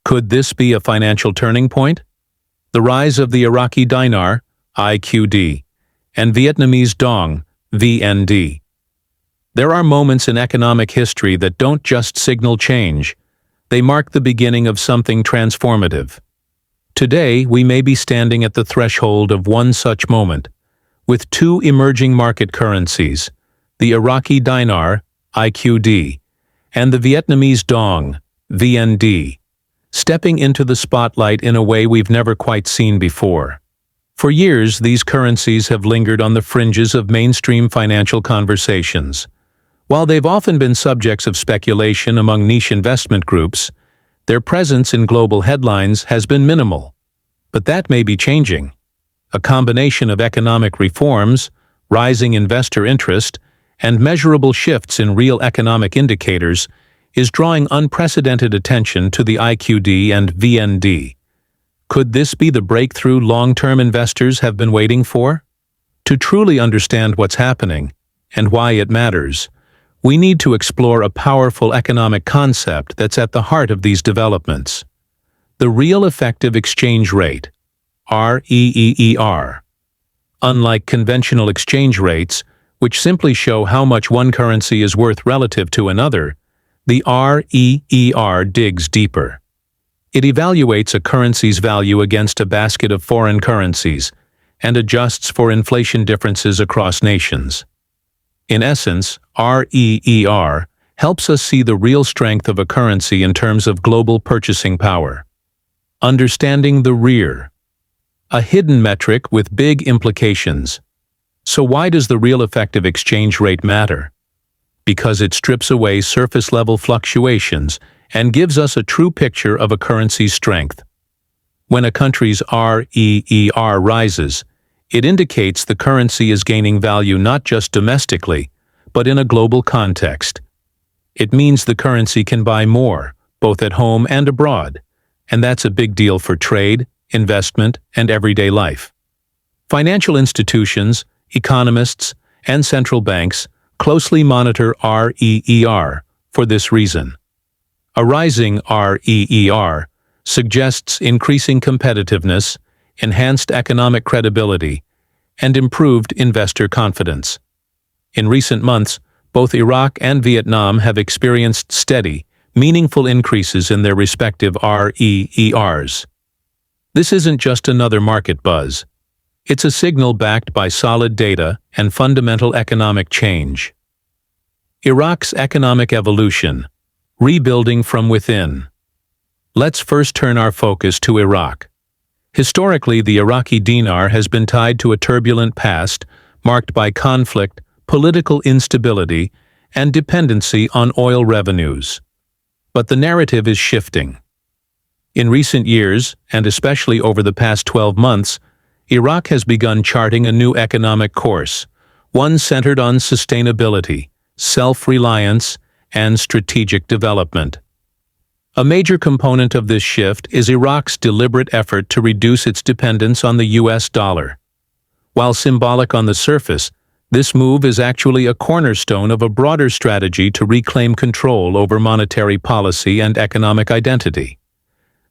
Could this be a financial turning point? The rise of the Iraqi Dinar, IQD, and Vietnamese Dong, VND. There are moments in economic history that don't just signal change, they mark the beginning of something transformative. Today, we may be standing at the threshold of one such moment, with two emerging market currencies, the Iraqi Dinar, IQD, and the Vietnamese Dong, VND, stepping into the spotlight in a way we've never quite seen before. For years, these currencies have lingered on the fringes of mainstream financial conversations. While they've often been subjects of speculation among niche investment groups, their presence in global headlines has been minimal. But that may be changing. A combination of economic reforms, rising investor interest, and measurable shifts in real economic indicators is drawing unprecedented attention to the IQD and VND. Could this be the breakthrough long-term investors have been waiting for? To truly understand what's happening and why it matters, we need to explore a powerful economic concept that's at the heart of these developments. The real effective exchange rate, REER. Unlike conventional exchange rates, which simply show how much one currency is worth relative to another, the REER digs deeper. It evaluates a currency's value against a basket of foreign currencies and adjusts for inflation differences across nations. In essence, REER helps us see the real strength of a currency in terms of global purchasing power. Understanding the REER, a hidden metric with big implications. So why does the real effective exchange rate matter? Because it strips away surface-level fluctuations and gives us a true picture of a currency's strength. When a country's REER rises, it indicates the currency is gaining value not just domestically, but in a global context. It means the currency can buy more, both at home and abroad, and that's a big deal for trade, investment, and everyday life. Financial institutions, economists, and central banks closely monitor REER for this reason. A rising REER suggests increasing competitiveness, enhanced economic credibility, and improved investor confidence. In recent months, both Iraq and Vietnam have experienced steady, meaningful increases in their respective REERs. This isn't just another market buzz. It's a signal backed by solid data and fundamental economic change. Iraq's economic evolution, rebuilding from within. Let's first turn our focus to Iraq. Historically, the Iraqi dinar has been tied to a turbulent past marked by conflict, political instability, and dependency on oil revenues. But the narrative is shifting. In recent years, and especially over the past 12 months, Iraq has begun charting a new economic course, one centered on sustainability, self-reliance, and strategic development. A major component of this shift is Iraq's deliberate effort to reduce its dependence on the US dollar. While symbolic on the surface, this move is actually a cornerstone of a broader strategy to reclaim control over monetary policy and economic identity.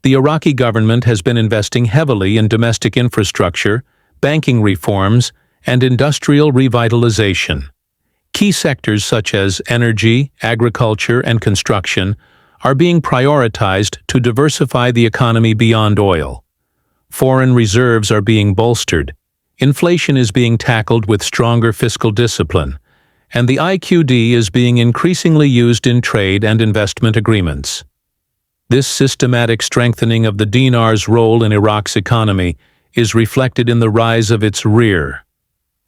The Iraqi government has been investing heavily in domestic infrastructure, banking reforms, and industrial revitalization. Key sectors such as energy, agriculture, and construction are being prioritized to diversify the economy beyond oil. Foreign reserves are being bolstered, inflation is being tackled with stronger fiscal discipline, and the IQD is being increasingly used in trade and investment agreements. This systematic strengthening of the dinar's role in Iraq's economy is reflected in the rise of its REER,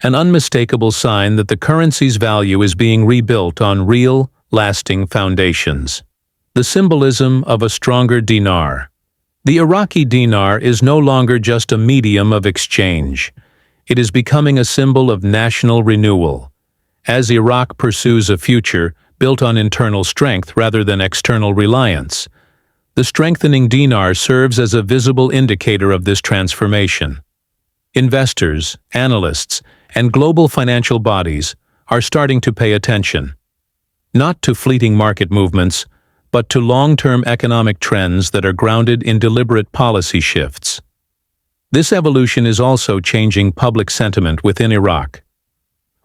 an unmistakable sign that the currency's value is being rebuilt on real, lasting foundations. The symbolism of a stronger dinar. The Iraqi dinar is no longer just a medium of exchange. It is becoming a symbol of national renewal. As Iraq pursues a future built on internal strength rather than external reliance, the strengthening dinar serves as a visible indicator of this transformation. Investors, analysts, and global financial bodies are starting to pay attention, not to fleeting market movements, but to long-term economic trends that are grounded in deliberate policy shifts. This evolution is also changing public sentiment within Iraq.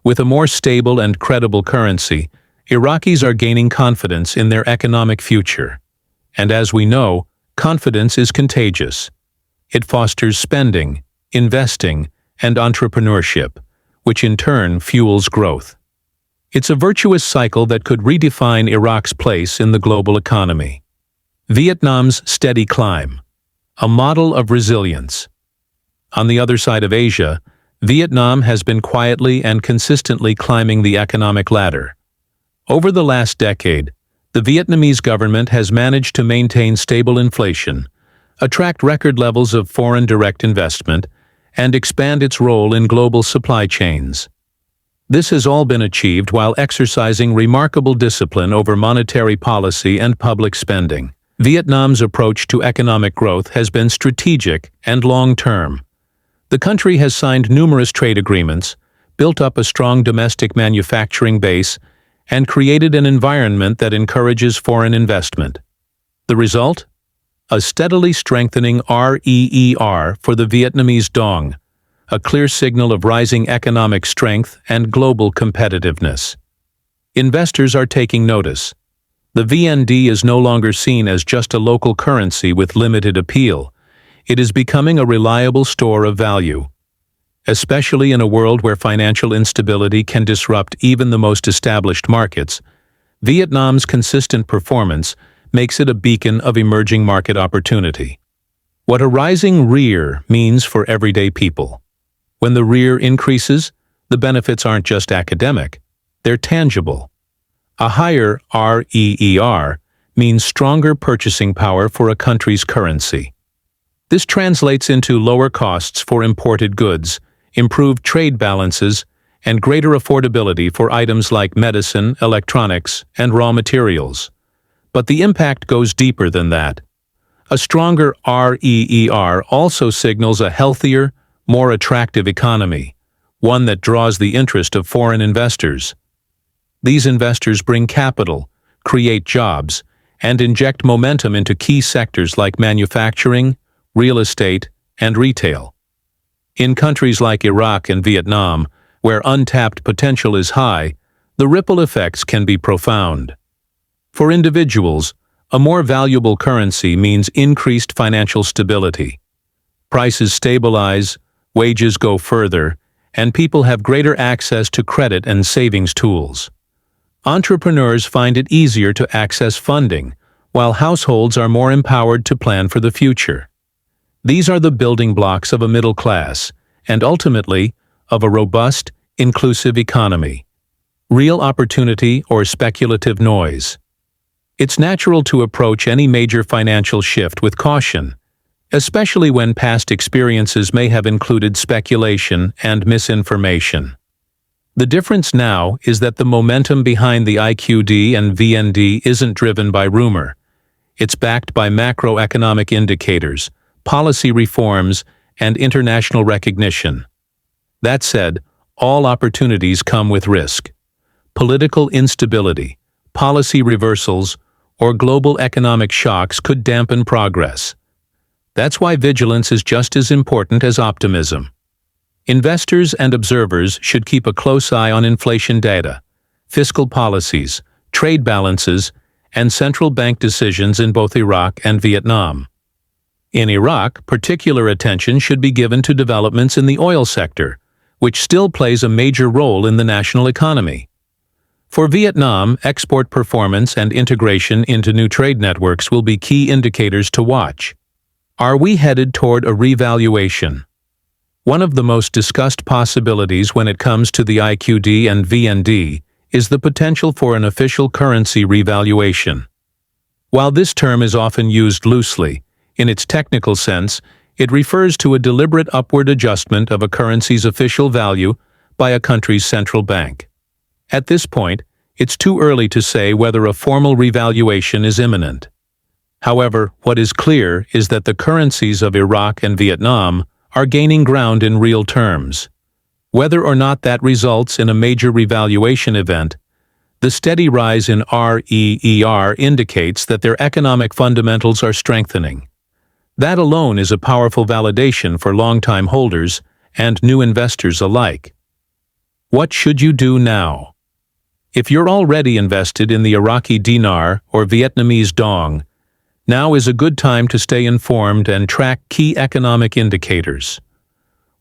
With a more stable and credible currency, Iraqis are gaining confidence in their economic future. And as we know, confidence is contagious. It fosters spending, investing, and entrepreneurship, which in turn fuels growth. It's a virtuous cycle that could redefine Iraq's place in the global economy. Vietnam's steady climb, a model of resilience. On the other side of Asia, Vietnam has been quietly and consistently climbing the economic ladder. Over the last decade, the Vietnamese government has managed to maintain stable inflation, attract record levels of foreign direct investment, and expand its role in global supply chains. This has all been achieved while exercising remarkable discipline over monetary policy and public spending. Vietnam's approach to economic growth has been strategic and long-term. The country has signed numerous trade agreements, built up a strong domestic manufacturing base, and created an environment that encourages foreign investment. The result? A steadily strengthening REER for the Vietnamese Dong, a clear signal of rising economic strength and global competitiveness. Investors are taking notice. The VND is no longer seen as just a local currency with limited appeal. It is becoming a reliable store of value. Especially in a world where financial instability can disrupt even the most established markets, Vietnam's consistent performance makes it a beacon of emerging market opportunity. What a rising REER means for everyday people. When the REER increases, the benefits aren't just academic, they're tangible. A higher REER means stronger purchasing power for a country's currency. This translates into lower costs for imported goods, improved trade balances, and greater affordability for items like medicine, electronics, and raw materials. But the impact goes deeper than that. A stronger REER also signals a healthier, more attractive economy, one that draws the interest of foreign investors. These investors bring capital, create jobs, and inject momentum into key sectors like manufacturing, real estate, and retail. In countries like Iraq and Vietnam, where untapped potential is high, the ripple effects can be profound. For individuals, a more valuable currency means increased financial stability. Prices stabilize, wages go further, and people have greater access to credit and savings tools. Entrepreneurs find it easier to access funding, while households are more empowered to plan for the future. These are the building blocks of a middle class, and ultimately, of a robust, inclusive economy. Real opportunity or speculative noise. It's natural to approach any major financial shift with caution, especially when past experiences may have included speculation and misinformation. The difference now is that the momentum behind the IQD and VND isn't driven by rumor. It's backed by macroeconomic indicators, policy reforms, and international recognition. That said, all opportunities come with risk. Political instability, policy reversals, or global economic shocks could dampen progress. That's why vigilance is just as important as optimism. Investors and observers should keep a close eye on inflation data, fiscal policies, trade balances, and central bank decisions in both Iraq and Vietnam. In Iraq, particular attention should be given to developments in the oil sector, which still plays a major role in the national economy. For Vietnam, export performance and integration into new trade networks will be key indicators to watch. Are we headed toward a revaluation? One of the most discussed possibilities when it comes to the IQD and VND is the potential for an official currency revaluation. While this term is often used loosely, in its technical sense, it refers to a deliberate upward adjustment of a currency's official value by a country's central bank. At this point, it's too early to say whether a formal revaluation is imminent. However, what is clear is that the currencies of Iraq and Vietnam are gaining ground in real terms. Whether or not that results in a major revaluation event, The steady rise in REER indicates that their economic fundamentals are strengthening. That alone is a powerful validation for long-time holders and new investors alike. What should you do now? If you're already invested in the Iraqi Dinar or Vietnamese Dong, now is a good time to stay informed and track key economic indicators.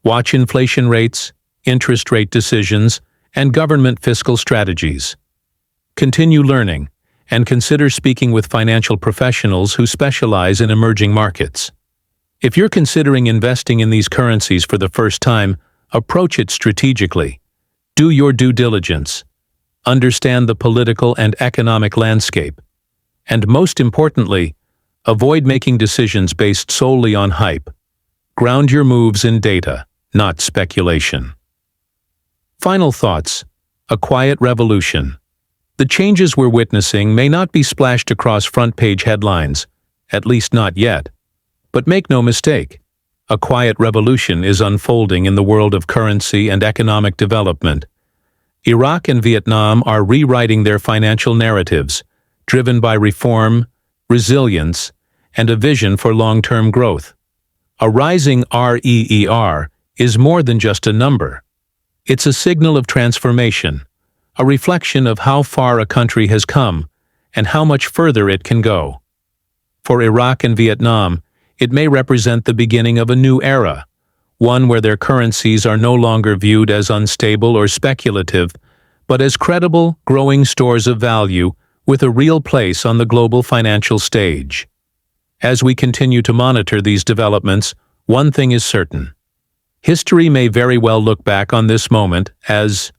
Watch inflation rates, interest rate decisions, and government fiscal strategies. Continue learning, and consider speaking with financial professionals who specialize in emerging markets. If you're considering investing in these currencies for the first time, approach it strategically. Do your due diligence. Understand the political and economic landscape. And most importantly, avoid making decisions based solely on hype. Ground your moves in data, not speculation. Final thoughts. A quiet revolution. The changes we're witnessing may not be splashed across front-page headlines, at least not yet. But make no mistake, a quiet revolution is unfolding in the world of currency and economic development. Iraq and Vietnam are rewriting their financial narratives, driven by reform, resilience, and a vision for long-term growth. A rising REER is more than just a number. It's a signal of transformation, a reflection of how far a country has come and how much further it can go. For Iraq and Vietnam, it may represent the beginning of a new era, one where their currencies are no longer viewed as unstable or speculative, but as credible, growing stores of value with a real place on the global financial stage. As we continue to monitor these developments, one thing is certain. History may very well look back on this moment as